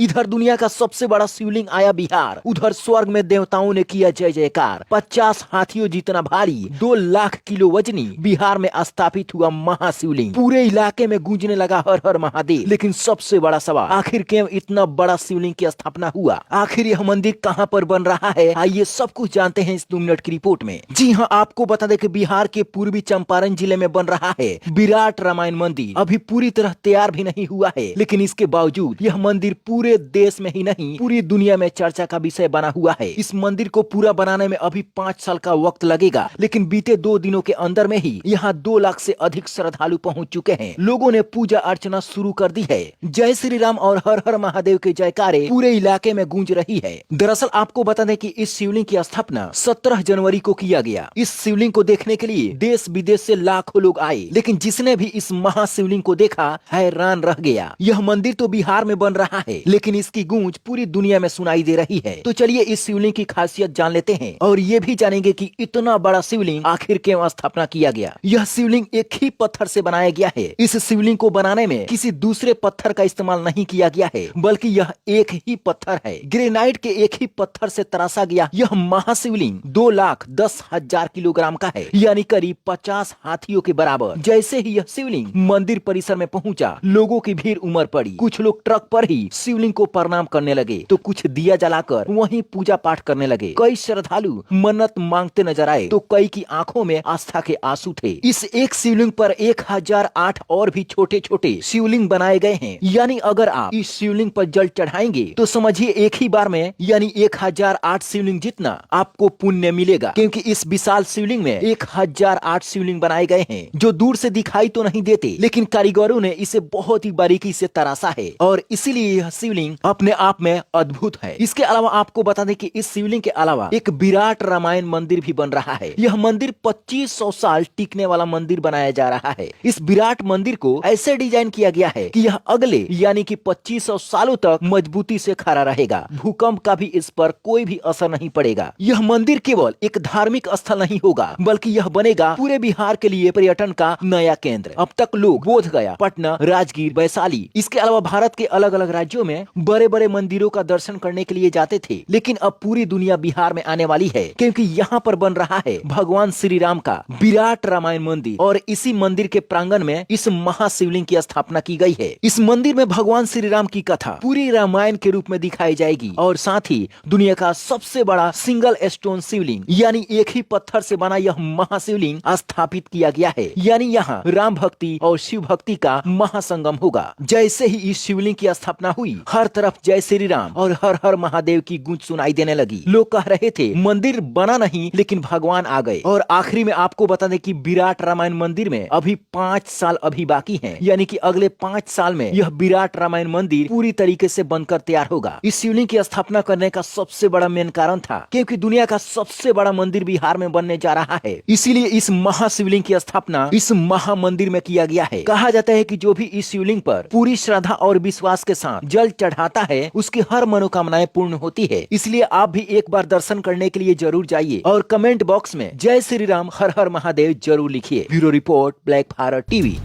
इधर दुनिया का सबसे बड़ा शिवलिंग आया बिहार, उधर स्वर्ग में देवताओं ने किया जय जयकार। 50 हाथियों जितना भारी, 2 लाख किलो वजनी बिहार में स्थापित हुआ महाशिवलिंग। पूरे इलाके में गूंजने लगा हर हर महादेव। लेकिन सबसे बड़ा सवाल, आखिर क्यों इतना बड़ा शिवलिंग की स्थापना हुआ? आखिर यह मंदिर कहां पर बन रहा है? आइए सब कुछ जानते हैं इस 2 मिनट की रिपोर्ट में। जी हाँ, आपको बता दें कि बिहार के पूर्वी चंपारण जिले में बन रहा है विराट रामायण मंदिर। अभी पूरी तरह तैयार भी नहीं हुआ है, लेकिन इसके बावजूद यह मंदिर पूरे देश में ही नहीं पूरी दुनिया में चर्चा का विषय बना हुआ है। इस मंदिर को पूरा बनाने में अभी 5 साल का वक्त लगेगा, लेकिन बीते 2 दिनों के अंदर में ही यहाँ 2 लाख से अधिक श्रद्धालु पहुँच चुके हैं। लोगों ने पूजा अर्चना शुरू कर दी है। जय श्री राम और हर हर महादेव के जयकारे पूरे इलाके में गूंज रही है। दरअसल आपको बता दें कि इस शिवलिंग की स्थापना 17 जनवरी को किया गया। इस शिवलिंग को देखने के लिए देश विदेश से लाखों लोग आए, लेकिन जिसने भी इस महाशिवलिंग को देखा हैरान रह गया। यह मंदिर तो बिहार में बन रहा है, लेकिन इसकी गूंज पूरी दुनिया में सुनाई दे रही है। तो चलिए इस शिवलिंग की खासियत जान लेते हैं और ये भी जानेंगे कि इतना बड़ा शिवलिंग आखिर क्यों स्थापना किया गया। यह शिवलिंग एक ही पत्थर से बनाया गया है। इस शिवलिंग को बनाने में किसी दूसरे पत्थर का इस्तेमाल नहीं किया गया है, बल्कि यह एक ही पत्थर है। ग्रेनाइट के एक ही पत्थर से तराशा गया यह महाशिवलिंग 2,10,000 किलोग्राम का है, यानी करीब 50 हाथियों के बराबर। जैसे ही यह शिवलिंग मंदिर परिसर में पहुंचा, लोगों की भीड़ उमड़ पड़ी। कुछ लोग ट्रक पर ही शिवलिंग को प्रणाम करने लगे, तो कुछ दिया जलाकर वहीं पूजा पाठ करने लगे। कई श्रद्धालु मन्नत मांगते नजर आए, तो कई की आंखों में आस्था के आंसू थे। इस एक शिवलिंग पर 1008 और भी छोटे छोटे शिवलिंग बनाए गए हैं। यानी अगर आप इस शिवलिंग पर जल चढ़ाएंगे तो समझिए एक ही बार में यानी 1008 शिवलिंग जितना आपको पुण्य मिलेगा, क्योंकि इस विशाल शिवलिंग में 1008 शिवलिंग बनाए गए हैं, जो दूर से दिखाई तो नहीं देते, लेकिन कारीगरों ने इसे बहुत ही बारीकी से तराशा है और इसीलिए यह शिवलिंग अपने आप में अद्भुत है। इसके अलावा आपको बता दें कि इस शिवलिंग के अलावा एक विराट रामायण मंदिर भी बन रहा है। यह मंदिर 2500 साल टिकने वाला मंदिर बनाया जा रहा है। इस विराट मंदिर को ऐसे डिजाइन किया गया है कि यह अगले यानी कि 2500 सालों तक मजबूती से खड़ा रहेगा। भूकंप का भी इस पर कोई भी असर नहीं पड़ेगा। यह मंदिर केवल एक धार्मिक स्थल नहीं होगा, बल्कि यह बनेगा पूरे बिहार के लिए पर्यटन का नया केंद्र। अब तक लोग बोधगया, पटना, राजगीर, वैशाली, इसके अलावा भारत के अलग अलग राज्यों में बड़े बड़े मंदिरों का दर्शन करने के लिए जाते थे, लेकिन अब पूरी दुनिया बिहार में आने वाली है, क्योंकि यहाँ पर बन रहा है भगवान श्री राम का विराट रामायण मंदिर और इसी मंदिर के प्रांगण में इस महाशिवलिंग की स्थापना की गई है। इस मंदिर में भगवान श्री राम की कथा पूरी रामायण के रूप में दिखाई जाएगी और साथ ही दुनिया का सबसे बड़ा सिंगल स्टोन शिवलिंग यानी एक ही पत्थर से बना यह महाशिवलिंग स्थापित किया गया है। यानी यहाँ राम भक्ति और शिव भक्ति का महासंगम होगा। जैसे ही इस शिवलिंग की स्थापना हुई, हर तरफ जय श्री राम और हर हर महादेव की गूंज सुनाई देने लगी। लोग कह रहे थे मंदिर बना नहीं, लेकिन भगवान आ गए। और आखिरी में आपको बता दें कि विराट रामायण मंदिर में अभी 5 साल अभी बाकी हैं, यानी कि अगले 5 साल में यह विराट रामायण मंदिर पूरी तरीके से बनकर तैयार होगा। इस शिवलिंग की स्थापना करने का सबसे बड़ा मेन कारण था क्योंकि दुनिया का सबसे बड़ा मंदिर बिहार में बनने जा रहा है, इसीलिए इस महाशिवलिंग की स्थापना इस महामंदिर में किया गया है। कहा जाता है कि जो भी इस शिवलिंग पर पूरी श्रद्धा और विश्वास के साथ जल चढ़ाता है, उसकी हर मनोकामनाएं पूर्ण होती है। इसलिए आप भी एक बार दर्शन करने के लिए जरूर जाइए और कमेंट बॉक्स में जय श्री राम हर हर महादेव जरूर लिखिए। Bureau report, black Bharat TV.